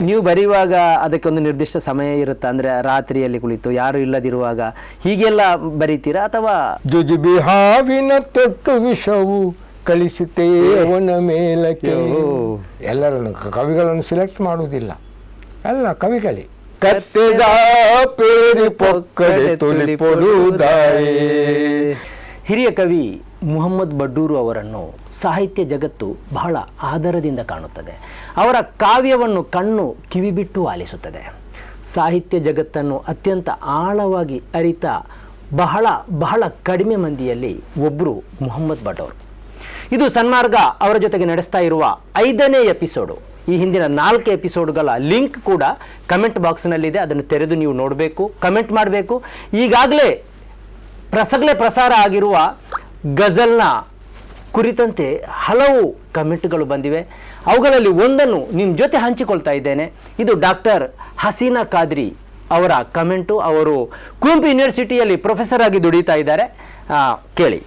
ನೀವು ಬರೆಯುವಾಗ ಅದಕ್ಕೊಂದು ನಿರ್ದಿಷ್ಟ ಸಮಯ ಇರುತ್ತೆ, ಅಂದರೆ ರಾತ್ರಿಯಲ್ಲಿ ಕುಳಿತು ಯಾರು ಇಲ್ಲದಿರುವಾಗ ಹೀಗೆಲ್ಲ ಬರೀತೀರಾ ಅಥವಾ? ಜುಜುಬಿ ಹಾವಿನ ತೊಟ್ಟು ವಿಷವು ಕಳಿಸುತ್ತೇ ಅವನ ಮೇಲಕ್ಕೆ. ಎಲ್ಲರನ್ನು ಕವಿಗಳನ್ನು ಸಿಲೆಕ್ಟ್ ಮಾಡುವುದಿಲ್ಲ, ಎಲ್ಲ ಕವಿಗಳೇ. ಕತ್ತೆದ ಪೇರಿ ಪೊಕ್ಕಡೆ ತುಳಿಪೊಡುವುದಾಯೇ. ಹಿರಿಯ ಕವಿ ಮುಹಮ್ಮದ್ ಬಡ್ಡೂರು ಅವರನ್ನು ಸಾಹಿತ್ಯ ಜಗತ್ತು ಬಹಳ ಆದರದಿಂದ ಕಾಣುತ್ತದೆ. ಅವರ ಕಾವ್ಯವನ್ನು ಕಣ್ಣು ಕಿವಿಬಿಟ್ಟು ಆಲಿಸುತ್ತದೆ. ಸಾಹಿತ್ಯ ಜಗತ್ತನ್ನು ಅತ್ಯಂತ ಆಳವಾಗಿ ಅರಿತ ಬಹಳ ಬಹಳ ಕಡಿಮೆ ಮಂದಿಯಲ್ಲಿ ಒಬ್ಬರು ಮುಹಮ್ಮದ್ ಬಡ್ಡೂರು. ಇದು ಸನ್ಮಾರ್ಗ ಅವರ ಜೊತೆಗೆ ನಡೆಸ್ತಾ ಇರುವ 5ನೇ ಎಪಿಸೋಡು. ಈ ಹಿಂದಿನ 4 ಎಪಿಸೋಡ್ಗಳ ಲಿಂಕ್ ಕೂಡ ಕಮೆಂಟ್ ಬಾಕ್ಸ್ನಲ್ಲಿದೆ, ಅದನ್ನು ತೆರೆದು ನೀವು ನೋಡಬೇಕು, ಕಮೆಂಟ್ ಮಾಡಬೇಕು. ಈಗಾಗಲೇ ಪ್ರಸಾರ ಆಗಿರುವ ಗಜಲ್ನ ಕುರಿತಂತೆ ಹಲವು ಕಮೆಂಟ್ಗಳು ಬಂದಿವೆ. ಅವುಗಳಲ್ಲಿ ಒಂದನ್ನು ನಿಮ್ಮ ಜೊತೆ ಹಂಚಿಕೊಳ್ತಾ ಇದ್ದೇನೆ. ಇದು ಡಾಕ್ಟರ್ ಹಸೀನಾ ಖಾದ್ರಿ ಅವರ ಕಮೆಂಟು. ಅವರು ಕುವೆಂಪು ಯೂನಿವರ್ಸಿಟಿಯಲ್ಲಿ ಪ್ರೊಫೆಸರ್ ಆಗಿ ದುಡಿತಾ ಇದ್ದಾರೆ. ಕೇಳಿ.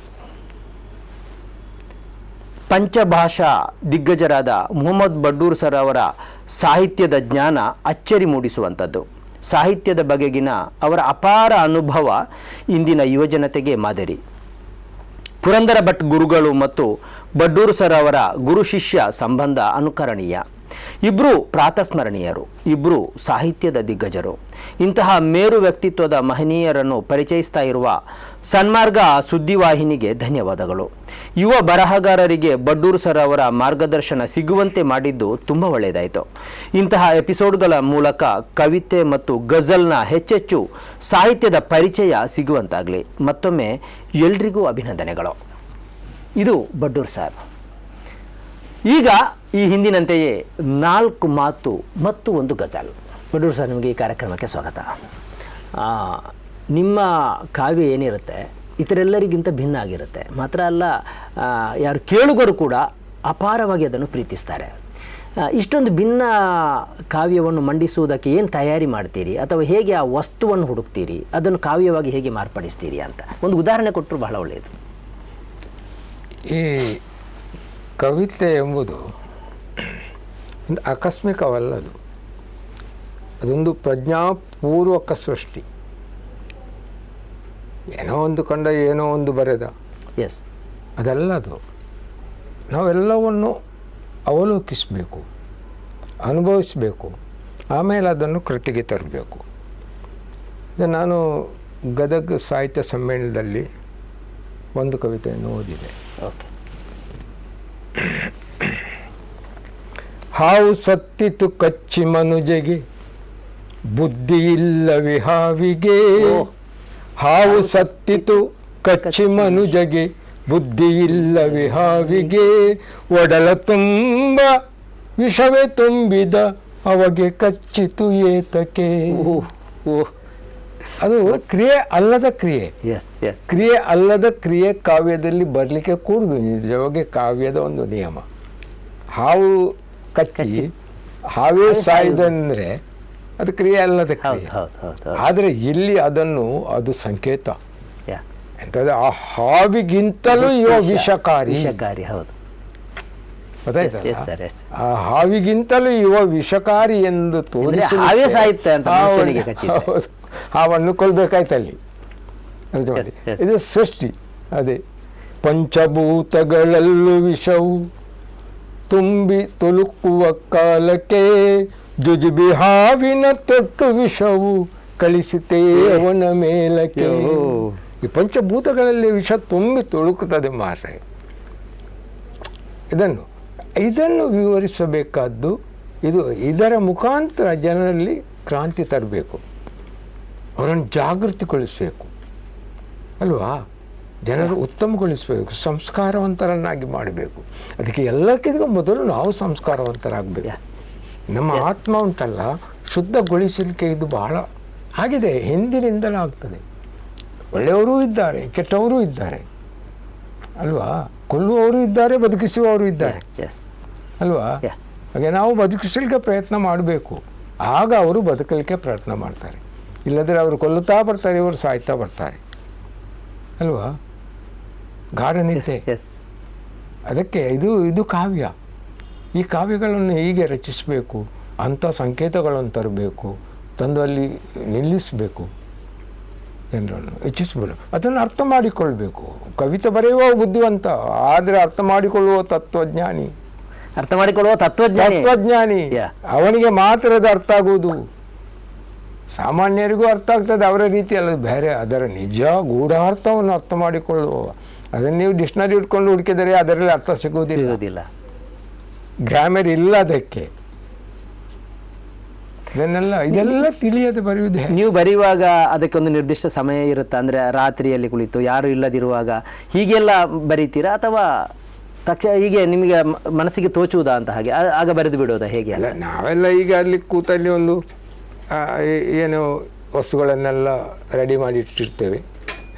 ಪಂಚಭಾಷಾ ದಿಗ್ಗಜರಾದ ಮುಹಮ್ಮದ್ ಬಡ್ಡೂರು ಸರ್ ಅವರ ಸಾಹಿತ್ಯದ ಜ್ಞಾನ ಅಚ್ಚರಿ ಮೂಡಿಸುವಂಥದ್ದು. ಸಾಹಿತ್ಯದ ಬಗೆಗಿನ ಅವರ ಅಪಾರ ಅನುಭವ ಇಂದಿನ ಯುವಜನತೆಗೆ ಮಾದರಿ. ಪುರಂದರ ಭಟ್ ಗುರುಗಳು ಮತ್ತು ಬಡ್ಡೂರು ಸರ್ ಅವರ ಗುರು ಶಿಷ್ಯ ಸಂಬಂಧ ಅನುಕರಣೀಯ. ಇಬ್ಬರು ಪ್ರಾತಸ್ಮರಣೀಯರು, ಇಬ್ಬರು ಸಾಹಿತ್ಯದ ದಿಗ್ಗಜರು. ಇಂತಹ ಮೇರು ವ್ಯಕ್ತಿತ್ವದ ಮಹನೀಯರನ್ನು ಪರಿಚಯಿಸ್ತಾ ಇರುವ ಸನ್ಮಾರ್ಗ ಸುದ್ದಿವಾಹಿನಿಗೆ ಧನ್ಯವಾದಗಳು. ಯುವ ಬರಹಗಾರರಿಗೆ ಬಡ್ಡೂರು ಸರ್ ಅವರ ಮಾರ್ಗದರ್ಶನ ಸಿಗುವಂತೆ ಮಾಡಿದ್ದು ತುಂಬ ಒಳ್ಳೆಯದಾಯಿತು. ಇಂತಹ ಎಪಿಸೋಡ್ಗಳ ಮೂಲಕ ಕವಿತೆ ಮತ್ತು ಗಜಲ್ನ ಹೆಚ್ಚೆಚ್ಚು ಸಾಹಿತ್ಯದ ಪರಿಚಯ ಸಿಗುವಂತಾಗಲಿ. ಮತ್ತೊಮ್ಮೆ ಎಲ್ರಿಗೂ ಅಭಿನಂದನೆಗಳು. ಇದು ಬಡ್ಡೂರು ಸರ್. ಈಗ ಈ ಹಿಂದಿನಂತೆಯೇ 4 ಮಾತು ಮತ್ತು 1 ಗಜಲ್. ಬಡ್ಡೂರು ಸರ್, ನಿಮಗೆ ಈ ಕಾರ್ಯಕ್ರಮಕ್ಕೆ ಸ್ವಾಗತ. ನಿಮ್ಮ ಕಾವ್ಯ ಏನಿರುತ್ತೆ ಇತರೆಲ್ಲರಿಗಿಂತ ಭಿನ್ನ ಆಗಿರುತ್ತೆ. ಮಾತ್ರ ಅಲ್ಲ, ಯಾರು ಕೇಳುಗರು ಕೂಡ ಅಪಾರವಾಗಿ ಅದನ್ನು ಪ್ರೀತಿಸ್ತಾರೆ. ಇಷ್ಟೊಂದು ಭಿನ್ನ ಕಾವ್ಯವನ್ನು ಮಂಡಿಸುವುದಕ್ಕೆ ಏನು ತಯಾರಿ ಮಾಡ್ತೀರಿ, ಅಥವಾ ಹೇಗೆ ಆ ವಸ್ತುವನ್ನು ಹುಡುಕ್ತೀರಿ, ಅದನ್ನು ಕಾವ್ಯವಾಗಿ ಹೇಗೆ ಮಾರ್ಪಡಿಸ್ತೀರಿ ಅಂತ ಒಂದು ಉದಾಹರಣೆ ಕೊಟ್ಟರು ಬಹಳ ಒಳ್ಳೆಯದು. ಈ ಕವಿತೆ ಎಂಬುದು ಒಂದು ಆಕಸ್ಮಿಕವಲ್ಲದು, ಅದೊಂದು ಪ್ರಜ್ಞಾಪೂರ್ವಕ ಸೃಷ್ಟಿ. ಏನೋ ಒಂದು ಕಂಡ, ಏನೋ ಒಂದು ಬರೆದ, ಎಸ್, ಅದಲ್ಲ ಅದು. ನಾವೆಲ್ಲವನ್ನು ಅವಲೋಕಿಸಬೇಕು, ಅನುಭವಿಸಬೇಕು, ಆಮೇಲೆ ಅದನ್ನು ಕೃತಿಗೆ ತರಬೇಕು. ನಾನು ಗದಗ ಸಾಹಿತ್ಯ ಸಮ್ಮೇಳನದಲ್ಲಿ ಒಂದು ಕವಿತೆಯನ್ನು ಓದಿದೆ. ಓಕೆ. ಹಾವು ಸತ್ತಿತು ಕಚ್ಚಿ ಮನುಜಗೆ, ಬುದ್ಧಿ ಇಲ್ಲವೇ ಹಾವಿಗೆ. ಹಾವು ಸತ್ತಿತು ಕಚ್ಚಿ ಮನುಜಗೆ, ಬುದ್ಧಿ ಇಲ್ಲವೇ ಹಾವಿಗೆ. ಒಡಲ ತುಂಬ ವಿಷವೇ ತುಂಬಿದ ಅಮಗೆ ಕಚ್ಚಿತು ಏತಕ್ಕೆ. ಅದು ಕ್ರಿಯೆ ಅಲ್ಲದ ಕ್ರಿಯೆ, ಕ್ರಿಯೆ ಅಲ್ಲದ ಕ್ರಿಯೆ ಕಾವ್ಯದಲ್ಲಿ ಬರಲಿಕ್ಕೆ ಕೂಡುದು. ನಿಜವಾಗಿ ಕಾವ್ಯದ ಒಂದು ನಿಯಮ. ಹಾವು ಕಚ್ಚಿ ಹಾವೇ ಸಾಯ್ದಂದ್ರೆ ಅದು ಕ್ರಿಯೆ ಅಲ್ಲದ ಕ್ರಿಯೆ. ಆದರೆ ಇಲ್ಲಿ ಅದು ಸಂಕೇತ ಎಂತಂದ್ರೆ ಆ ಹಾವಿಗಿಂತಲೂ ಇವ ವಿಷಕಾರಿ. ಆ ಹಾವಿಗಿಂತಲೂ ಇವ ವಿಷಕಾರಿ ಎಂದು ತೋರಿಸಿ ಹಾವನ್ನು ಕೊಲ್ಬೇಕಾಯ್ತಲ್ಲಿ. ಇದು ಸೃಷ್ಟಿ. ಅದೇ ಪಂಚಭೂತಗಳಲ್ಲೂ ವಿಷವು ತುಂಬಿ ತುಳುಕುವ ಕಾಲಕ್ಕೆ, ಜುಜುಬಿ ಹಾವಿನ ತೊಟ್ಟು ವಿಷವು ಕಳಿಸುತ್ತೇ ಅವನ ಮೇಲಕ್ಕೆ. ಈ ಪಂಚಭೂತಗಳಲ್ಲಿ ವಿಷ ತುಂಬಿ ತುಳುಕುತ್ತದೆ ಮಾರ್ರೆ. ಇದನ್ನು ವಿವರಿಸಬೇಕಾದ್ದು ಇದರ ಮುಖಾಂತರ ಜನರಲ್ಲಿ ಕ್ರಾಂತಿ ತರಬೇಕು, ಅವರನ್ನು ಜಾಗೃತಿಗೊಳಿಸಬೇಕು ಅಲ್ವಾ. ಜನರು ಉತ್ತಮಗೊಳಿಸಬೇಕು, ಸಂಸ್ಕಾರವಂತರನ್ನಾಗಿ ಮಾಡಬೇಕು. ಅದಕ್ಕೆ ಎಲ್ಲಕ್ಕಿಂತ ಮೊದಲು ನಾವು ಸಂಸ್ಕಾರವಂತರಾಗಬೇಕು. ನಮ್ಮ ಆತ್ಮ ಉಂಟಲ್ಲ, ಶುದ್ಧಗೊಳಿಸಲಿಕ್ಕೆ ಇದು ಬಹಳ ಆಗಿದೆ, ಹಿಂದಿನಿಂದಲೂ ಆಗ್ತದೆ. ಒಳ್ಳೆಯವರು ಇದ್ದಾರೆ, ಕೆಟ್ಟವರು ಇದ್ದಾರೆ ಅಲ್ವಾ. ಕೊಲ್ಲುವವರು ಇದ್ದಾರೆ, ಬದುಕಿಸುವವರು ಇದ್ದಾರೆ ಅಲ್ವಾ. ಹಾಗೆ ನಾವು ಬದುಕಿಸಲಿಕ್ಕೆ ಪ್ರಯತ್ನ ಮಾಡಬೇಕು, ಆಗ ಅವರು ಬದುಕಲಿಕ್ಕೆ ಪ್ರಯತ್ನ ಮಾಡ್ತಾರೆ. ಇಲ್ಲದ್ರೆ ಅವರು ಕೊಲ್ಲುತ್ತಾ ಬರ್ತಾರೆ, ಇವರು ಸಾಯ್ತಾ ಬರ್ತಾರೆ ಅಲ್ವಾ. ಗಾಢನಿದ್ದೆ. ಅದಕ್ಕೆ ಇದು ಕಾವ್ಯ. ಈ ಕಾವ್ಯಗಳನ್ನು ಹೀಗೆ ರಚಿಸಬೇಕು, ಅಂಥ ಸಂಕೇತಗಳನ್ನು ತರಬೇಕು, ತಂದು ಅಲ್ಲಿ ನಿಲ್ಲಿಸಬೇಕು, ಜನರನ್ನು ಹೆಚ್ಚಿಸಬೇಕು, ಅದನ್ನು ಅರ್ಥ ಮಾಡಿಕೊಳ್ಬೇಕು. ಕವಿತೆ ಬರೆಯುವ ಬುದ್ಧಿವಂತ, ಆದರೆ ಅರ್ಥ ಮಾಡಿಕೊಳ್ಳುವ ತತ್ವಜ್ಞಾನಿ. ಅರ್ಥ ಮಾಡಿಕೊಳ್ಳುವ ತತ್ವಜ್ಞಾನಿ ಅವನಿಗೆ ಮಾತ್ರ ಅದು ಅರ್ಥ ಆಗುವುದು. ಸಾಮಾನ್ಯರಿಗೂ ಅರ್ಥ ಆಗ್ತದೆ ಅವರ ರೀತಿ ಅಲ್ಲ, ಬೇರೆ ಅದರ ನಿಜ ಗೂಢಾರ್ಥವನ್ನು ಅರ್ಥ ಮಾಡಿಕೊಳ್ಳುವ. ಅದನ್ನು ನೀವು ಡಿಕ್ಷನರಿ ಇಟ್ಕೊಂಡು ಹುಡುಕಿದರೆ ಅದರಲ್ಲಿ ಅರ್ಥ ಸಿಗುವುದಿಲ್ಲ. ಗ್ರಾಮರ್ ಇಲ್ಲ ಅದಕ್ಕೆ. ಇದೆಲ್ಲ ತಿಳಿಯದೆ ಬರೆಯುವುದೇ. ನೀವು ಬರೆಯುವಾಗ ಅದಕ್ಕೊಂದು ನಿರ್ದಿಷ್ಟ ಸಮಯ ಇರುತ್ತಾ? ಅಂದರೆ ರಾತ್ರಿಯಲ್ಲಿ ಕುಳಿತು ಯಾರು ಇಲ್ಲದಿರುವಾಗ ಹೀಗೆಲ್ಲ ಬರೀತೀರಾ, ಅಥವಾ ತಕ್ಷಣ ಹೀಗೆ ನಿಮಗೆ ಮನಸ್ಸಿಗೆ ತೋಚುವುದಾ ಅಂತ ಹಾಗೆ ಆಗ ಬರೆದು ಬಿಡೋದಾ, ಹೇಗೆ? ಅಲ್ಲ, ನಾವೆಲ್ಲ ಈಗ ಅಲ್ಲಿ ಕೂತಲ್ಲಿ ಒಂದು ಏನು ವಸ್ತುಗಳನ್ನೆಲ್ಲ ರೆಡಿ ಮಾಡಿ ಇಟ್ಟಿರ್ತೇವೆ.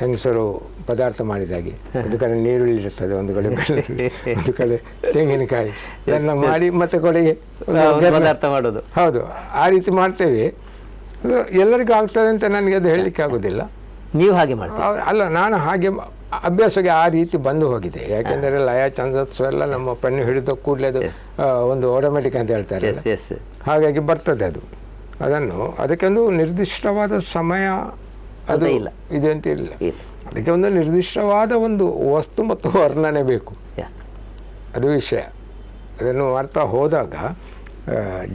ಹೆಂಗಸರು ಪದಾರ್ಥ ಮಾಡಿದಾಗೆ, ಒಂದು ಕಡೆ ನೀರುಳ್ಳಿ ಇರ್ತದೆ, ಒಂದು ಕಡೆ ಒಂದು ಕಡೆ ತೆಂಗಿನಕಾಯಿ ಎಲ್ಲ ಮಾಡಿ ಮತ್ತೆ ಕೊಡೆಗೆ ಪದಾರ್ಥ ಮಾಡೋದು. ಹೌದು, ಆ ರೀತಿ ಮಾಡ್ತೇವೆ. ಅದು ಎಲ್ಲರಿಗೂ ಆಗ್ತದೆ ಅಂತ ನನಗೆ ಅದು ಹೇಳಲಿಕ್ಕೆ ಆಗೋದಿಲ್ಲ. ನೀವು ಹಾಗೆ ಮಾಡ್ತೀವಿ? ಅಲ್ಲ, ನಾನು ಹಾಗೆ ಅಭ್ಯಾಸಕ್ಕೆ ಆ ರೀತಿ ಬಂದು ಹೋಗಿದೆ. ಯಾಕೆಂದರೆ ಲಯ ಛಂದಸ್ಸು ಎಲ್ಲ ನಮ್ಮ ಪೆನ್ನು ಹಿಡಿದ ಕೂಡಲೇ ಅದು ಒಂದು ಆಟೋಮೆಟಿಕ್ ಅಂತ ಹೇಳ್ತಾರೆ, ಹಾಗಾಗಿ ಬರ್ತದೆ ಅದು. ಅದಕ್ಕೊಂದು ನಿರ್ದಿಷ್ಟವಾದ ಸಮಯ ಅದು ಇದೆ ಅಂತ ಇಲ್ಲ. ಅದಕ್ಕೆ ಒಂದು ನಿರ್ದಿಷ್ಟವಾದ ಒಂದು ವಸ್ತು ಮತ್ತು ವರ್ಣನೆ ಬೇಕು, ಅದು ವಿಷಯ. ಅದನ್ನು ಮಾಡ್ತಾ ಹೋದಾಗ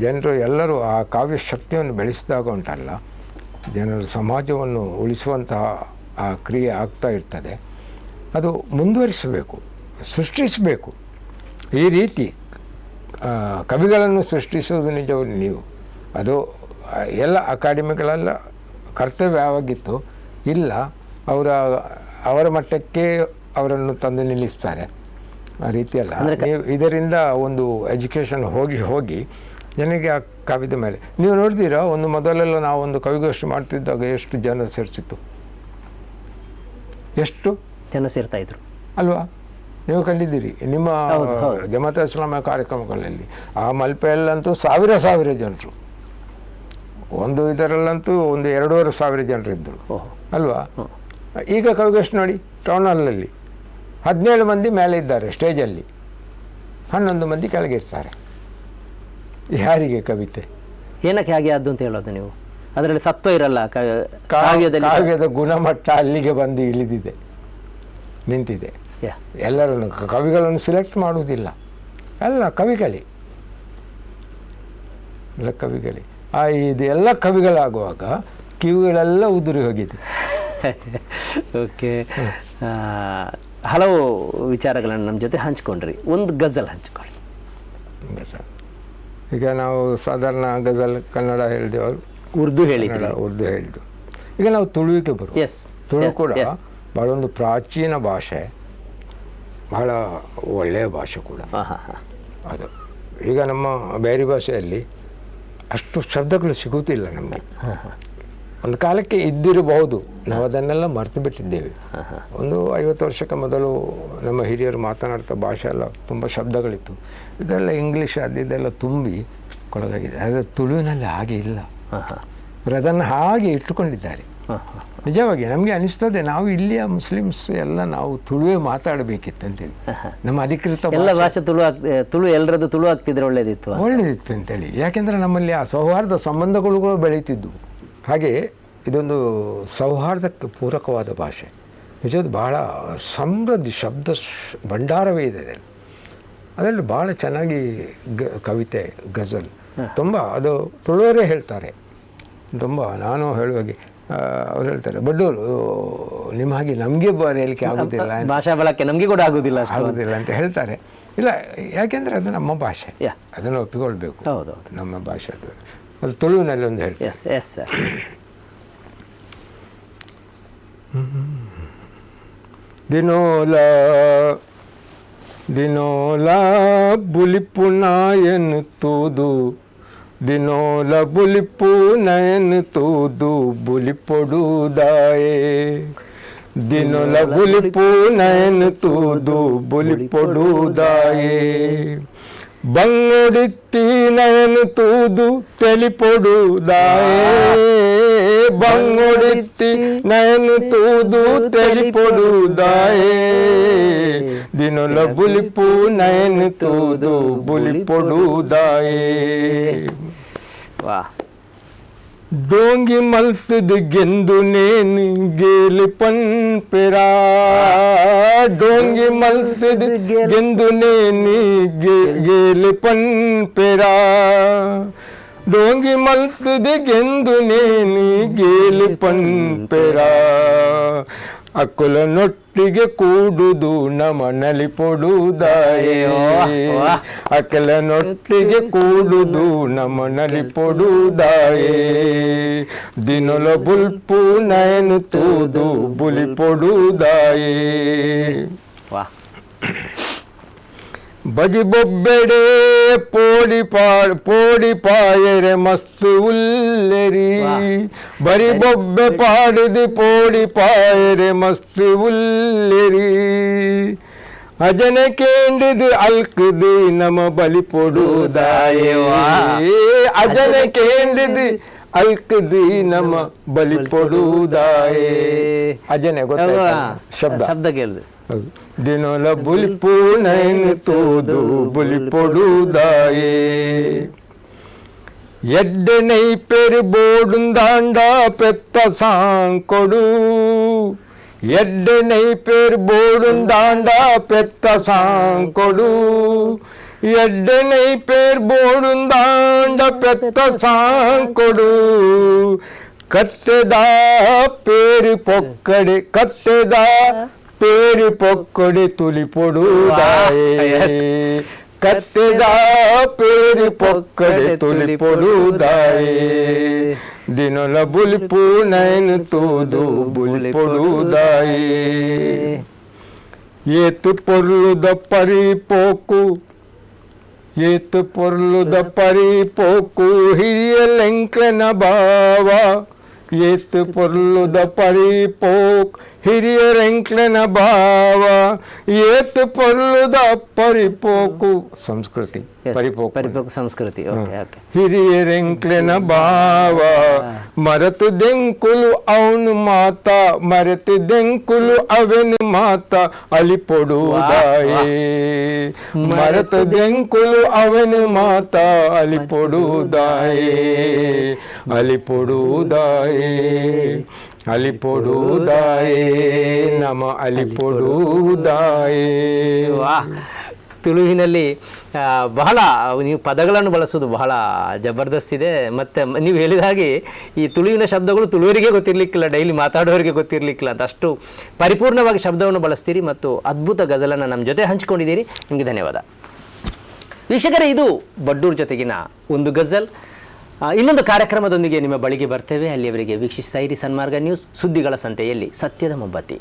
ಜನರು ಎಲ್ಲರೂ ಆ ಕಾವ್ಯ ಶಕ್ತಿಯನ್ನು ಬೆಳೆಸಿದಾಗ ಉಂಟಲ್ಲ, ಜನರು ಸಮಾಜವನ್ನು ಉಳಿಸುವಂತಹ ಆ ಕ್ರಿಯೆ ಆಗ್ತಾ ಇರ್ತದೆ. ಅದು ಮುಂದುವರಿಸಬೇಕು, ಸೃಷ್ಟಿಸಬೇಕು. ಈ ರೀತಿ ಕವಿಗಳನ್ನು ಸೃಷ್ಟಿಸುವುದು ನಿಜವಾಗಿ ನೀವು, ಅದು ಎಲ್ಲ ಅಕಾಡೆಮಿಗಳೆಲ್ಲ ಕರ್ತವ್ಯ ಯಾವಾಗಿತ್ತು ಇಲ್ಲ, ಅವರ ಮಟ್ಟಕ್ಕೆ ಅವರನ್ನು ತಂದು ನಿಲ್ಲಿಸ್ತಾರೆ. ಆ ರೀತಿಯಲ್ಲ, ನೀವು ಇದರಿಂದ ಒಂದು ಎಜುಕೇಷನ್ ಹೋಗಿ ಜನರಿಗೆ ಆ ಕವಿದ ಮೇಲೆ ನೀವು ನೋಡ್ತೀರಾ. ಒಂದು ಮೊದಲೆಲ್ಲ ನಾವು ಒಂದು ಕವಿಗೋಷ್ಠಿ ಮಾಡ್ತಿದ್ದಾಗ ಎಷ್ಟು ಜನ ಸೇರಿಸಿತ್ತು, ಎಷ್ಟು ಜನ ಸೇರ್ತಾ ಇದ್ರು ಅಲ್ವಾ? ನೀವು ಕಂಡಿದ್ದೀರಿ ನಿಮ್ಮ ಜಮಾತ್ ಇಸ್ಲಾಮಿಯ ಕಾರ್ಯಕ್ರಮಗಳಲ್ಲಿ. ಆ ಮಲ್ಪೆಯಲ್ಲಂತೂ ಸಾವಿರ ಜನರು, ಒಂದು ಇದರಲ್ಲಂತೂ ಒಂದು 2,500 ಜನರಿದ್ದರು ಅಲ್ವಾ? ಈಗ ಕವಿಗೋಷ್ಠಿ ನೋಡಿ, ಟೌನ್ ಹಾಲಲ್ಲಿ 17 ಮಂದಿ ಮೇಲೆ ಇದ್ದಾರೆ ಸ್ಟೇಜಲ್ಲಿ, 11 ಮಂದಿ ಕೆಳಗಿರ್ತಾರೆ. ಯಾರಿಗೆ ಕವಿತೆ? ಏನಕ್ಕೆ ಹಾಗೆ ಆದ್ದು ಅಂತ ಹೇಳೋದು ನೀವು? ಅದರಲ್ಲಿ ಸತ್ವ ಇರಲ್ಲ, ಕಾವ್ಯದ ಗುಣಮಟ್ಟ ಅಲ್ಲಿಗೆ ಬಂದು ಇಳಿದಿದೆ, ನಿಂತಿದೆ. ಎಲ್ಲರನ್ನು ಕವಿಗಳನ್ನು ಸಿಲೆಕ್ಟ್ ಮಾಡುವುದಿಲ್ಲ, ಎಲ್ಲ ಕವಿಗಳೇ. ಇದೆಲ್ಲ ಕವಿಗಳಾಗುವಾಗ ಕಿವಿಗಳೆಲ್ಲ ಉದುರಿ ಹೋಗಿದೆ. ಓಕೆ, ಹಲವು ವಿಚಾರಗಳನ್ನು ನಮ್ಮ ಜೊತೆ ಹಂಚ್ಕೊಂಡ್ರಿ. ಒಂದು ಗಜಲ್ ಹಂಚ್ಕೊಳ್ಳಿ. ಈಗ ನಾವು ಸಾಧಾರಣ ಗಜಲ್ ಕನ್ನಡ ಹೇಳಿದೆವು, ಉರ್ದು ಹೇಳಿದ್ರು. ಈಗ ನಾವು ತುಳುವಿಗೆ ಬರುವ. ತುಳು ಕೂಡ ಬಹಳ ಒಂದು ಪ್ರಾಚೀನ ಭಾಷೆ, ಬಹಳ ಒಳ್ಳೆಯ ಭಾಷೆ ಕೂಡ ಅದು. ಈಗ ನಮ್ಮ ಬೇರೆ ಭಾಷೆಯಲ್ಲಿ ಅಷ್ಟು ಶಬ್ದಗಳು ಸಿಗುತ್ತಿಲ್ಲ ನಮಗೆ. ಒಂದು ಕಾಲಕ್ಕೆ ಇದ್ದಿರಬಹುದು, ನಾವು ಅದನ್ನೆಲ್ಲ ಮರೆತು ಬಿಟ್ಟಿದ್ದೇವೆ. ಒಂದು 50 ವರ್ಷಕ್ಕೆ ಮೊದಲು ನಮ್ಮ ಹಿರಿಯರು ಮಾತನಾಡ್ತಾ ಭಾಷೆ ಎಲ್ಲ ತುಂಬ ಶಬ್ದಗಳಿತ್ತು. ಇದೆಲ್ಲ ಇಂಗ್ಲೀಷ್ ಅದೆಲ್ಲ ತುಂಬಿ ಕೊಡೋದಾಗಿದೆ. ಆದರೆ ತುಳುವಿನಲ್ಲಿ ಹಾಗೆ ಇಲ್ಲ, ಅದನ್ನು ಹಾಗೆ ಇಟ್ಟುಕೊಂಡಿದ್ದಾರೆ. ನಿಜವಾಗಿ ನಮಗೆ ಅನಿಸ್ತದೆ, ನಾವು ಇಲ್ಲಿಯ ಮುಸ್ಲಿಮ್ಸ್ ಎಲ್ಲ ನಾವು ತುಳುವೇ ಮಾತಾಡಬೇಕಿತ್ತು ಅಂತೇಳಿ. ನಮ್ಮ ಅಧಿಕೃತ ಎಲ್ಲ ಭಾಷೆ ತುಳು ಎಲ್ಲರದ್ದು ತುಳು ಆಗ್ತಿದ್ರೆ ಒಳ್ಳೇದಿತ್ತು ಅಂತೇಳಿ. ಯಾಕೆಂದರೆ ನಮ್ಮಲ್ಲಿ ಆ ಸೌಹಾರ್ದ ಸಂಬಂಧಗಳು ಬೆಳೀತಿದ್ವು. ಹಾಗೆ ಇದೊಂದು ಸೌಹಾರ್ದಕ್ಕೆ ಪೂರಕವಾದ ಭಾಷೆ. ನಿಜವಾದ ಬಹಳ ಸಮೃದ್ಧಿ ಶಬ್ದ ಭಂಡಾರವೇ ಇದೆ ಅದರಲ್ಲಿ. ಭಾಳ ಚೆನ್ನಾಗಿ ಕವಿತೆ ಗಜಲ್ ತುಂಬ, ಅದು ತುಳುವರೇ ಹೇಳ್ತಾರೆ ತುಂಬ. ನಾನು ಹೇಳುವಾಗೆ ಅವ್ರು ಹೇಳ್ತಾರೆ, ಬಡ್ಡೂರು ನಿಮ್ಮ ಹಾಗೆ ನಮಗೆ ಬರೆಯಲಿಕ್ಕೆ ಆಗೋದಿಲ್ಲ, ಭಾಷಾ ಬಳಕೆ ನಮಗೆ ಕೂಡ ಆಗೋದಿಲ್ಲ ಅಂತ ಹೇಳ್ತಾರೆ. ಇಲ್ಲ, ಯಾಕೆಂದರೆ ಅದು ನಮ್ಮ ಭಾಷೆ, ಅದನ್ನು ಒಪ್ಪಿಕೊಳ್ಬೇಕು. ನಮ್ಮ ಭಾಷೆ ಅದು ತುಳುವಿನಲ್ಲಿ ಒಂದು ಹೇಳ್ತಾರೆ. ದಿನೋಲ ಬುಲಿಪು ನಾಯನ್ ತೂದು, ದಿನೋಲ ಬುಲಿಪು ನಯನ್ ತೂದು ಬುಲಿಪೊಡುದಾಯೇ. ದಿನೋಲ ಬುಲಿಪು ನಯನ್ ತೂದು ಬುಲಿಪೊಡುದಾಯೇ. ಬಂಗೊಡಿತ್ತಿ ನಯನ್ ತೂದು ತೆಲಿಪೊಡುದಾಯೇ. ಬಂಗೊಡಿತ್ತಿ ನಯನ್ ತೂದು ತೆಲಿಪೊಡುದಾಯೇ. ದಿನೋಲ ಬುಲಿಪು ನಯನ್ ತೂದು ಬುಲಿಪೊಡುದಾಯೇ. ವಾ. डोंगी मल्तद गेंदु नेन गेल पनपेरा डोंगी मल्तद गेंदु नेन गेल पनपेरा डोंगी मल्तद गेंदु नेन गेल पनपेरा ಅಕ್ಕಲನೊಟ್ಟಿಗೆ ಕೂಡುದು ನಮನಲಿ ಪೊಡುದಾಯೇ ಅಕ್ಕಲನೊಟ್ಟಿಗೆ ಕೂಡುದು ನಮನಲಿ ಪೊಡುದಾಯೇ ದಿನೊಲ ಬುಲ್ಪು ನಯನು ತೂದು ಬುಲಿ ಪೊಡುದಾಯೇ ಬಜಿ ಬೊಬ್ಬೆಡೆ ಪೋಡಿ ಪಾಯರೆ ಮಸ್ತು ಉಲ್ಲೆರಿ ಬರಿ ಬೊಬ್ಬೆ ಪಾಡಿದು ಪೋಡಿ ಪಾಯರೆ ಮಸ್ತು ಉಲ್ಲೆರಿ ಅಜನ ಕೇಂಡಿದು ಅಲ್ಕದು ನಮ ಬಲಿ ಪೊಡುದಾಯೇ ಅಜನ ಕೇಂಡಿದು ಅಲ್ಕದು ನಮ ಬಲಿ ಪೊಡುದಾಯೇ ಅಜನೆ ಗೊತ್ತಾಯ್ತಾ ಶಬ್ದ ಕೇಳಿದೆ. ದಿನೊಲ ಬುಲಿಪು ನೈನು ತೂದು ಬುಲಿ ಪೊಡುದಾಯೇ ಎಡ್ಡೆನೈ ಪೆರು ಬೋಡುಂದಾಂಡ ಪೆತ್ತ ಸಾಂಕೊಡು ಎಡ್ಡೆನೈ ಪೆರು ಬೋಡುಂದಾಂಡ ಪೆತ್ತ ಸಾಂಕೊಡು ಎಡ್ಡೆನೈ ಪೇರ್ ಬೋಡುಂದಾಂಡ ಪೆತ್ತ ಸಾಂಕೊಡು ಕತ್ತೆದ ಪೇರು ಪೊಕ್ಕಡೆ ಕತ್ತೆದ ಪೇರು ಪೊಕ್ಕಡೆ ತುಲಿ ಪೊಡುದಾಯೇ ಕತ್ತೆದ ಪೇರು ಪೊಕ್ಕಡೆ ತುಲಿ ಪೊಡುದಾಯೇ ದಿನೊಲ ಬುಲಿಪು ನೈನು ತೂದು ಬುಲಿ ಪೊಡುದಾಯೇ ಏತು ಪೊರ್ಲುದ ಪರಿಪೋಕು ಏತು ಪೊರ್ಲುದ ಪರಿಪೋಕು ಹಿರಿಯ ಲೆಂಕನ ಭಾವ ಏತು ಪೊರ್ಲುದ ಪರಿಪೋಕ್ ಹಿರಿಯರೆಂಕ್ಲನ ಭಾವ ಏತು ಪೊರ್ಲುದ ಪರಿಪೋಕು ಸಂಸ್ಕೃತಿ ಪರಿಪೋಕ ಸಂಸ್ಕೃತಿ. ಹಿರಿಯರೆಂಕ್ಲನ ಭಾವ ಮರೆತು ದೆಂಕುಲು ಅವನು ಮಾತ ಮರೆತು ದೆಂಕುಲು ಅವನು ಮಾತ ಅಲಿ ಪೊಡುದಾಯೇ ಮರೆತು ದೆಂಕುಲು ಅವನು ಮಾತ ಅಲಿ ಪೊಡುದಾಯೇ ಅಲಿ ಪೊಡುದಾಯೇ ಅಲಿ ಪೊಡುದಾಯೇ ನಮ ಅಲಿ ಪೊಡುದಾಯೇ. ತುಳುವಿನಲ್ಲಿ ಬಹಳ ನೀವು ಪದಗಳನ್ನು ಬಳಸೋದು ಬಹಳ ಜಬರ್ದಸ್ತ್ ಇದೆ. ಮತ್ತು ನೀವು ಹೇಳಿದ ಹಾಗೆ ಈ ತುಳುವಿನ ಶಬ್ದಗಳು ತುಳುವರಿಗೆ ಗೊತ್ತಿರಲಿಕ್ಕಿಲ್ಲ, ಡೈಲಿ ಮಾತಾಡೋರಿಗೆ ಗೊತ್ತಿರಲಿಕ್ಕಿಲ್ಲ ಅಂತ ಅಷ್ಟು ಪರಿಪೂರ್ಣವಾಗಿ ಶಬ್ದವನ್ನು ಬಳಸ್ತೀರಿ ಮತ್ತು ಅದ್ಭುತ ಗಜಲನ್ನು ನಮ್ಮ ಜೊತೆ ಹಂಚಿಕೊಂಡಿದ್ದೀರಿ. ನಿಮಗೆ ಧನ್ಯವಾದ. ವೀಕ್ಷಕರೇ, ಇದು ಬಡ್ಡೂರ್ ಜೊತೆಗಿನ ಒಂದು ಗಜಲ್. ಇನ್ನೊಂದು ಕಾರ್ಯಕ್ರಮದೊಂದಿಗೆ ನಿಮ್ಮ ಬಳಿಗೆ ಬರ್ತೇವೆ. ಅಲ್ಲಿಯವರೆಗೆ ವೀಕ್ಷಿಸ್ತಾ ಇರಿ ಸನ್ಮಾರ್ಗ ನ್ಯೂಸ್, ಸುದ್ದಿಗಳ ಸಂತೆಯಲ್ಲಿ ಸತ್ಯದ ಮೊಬ್ಬತ್ತಿ.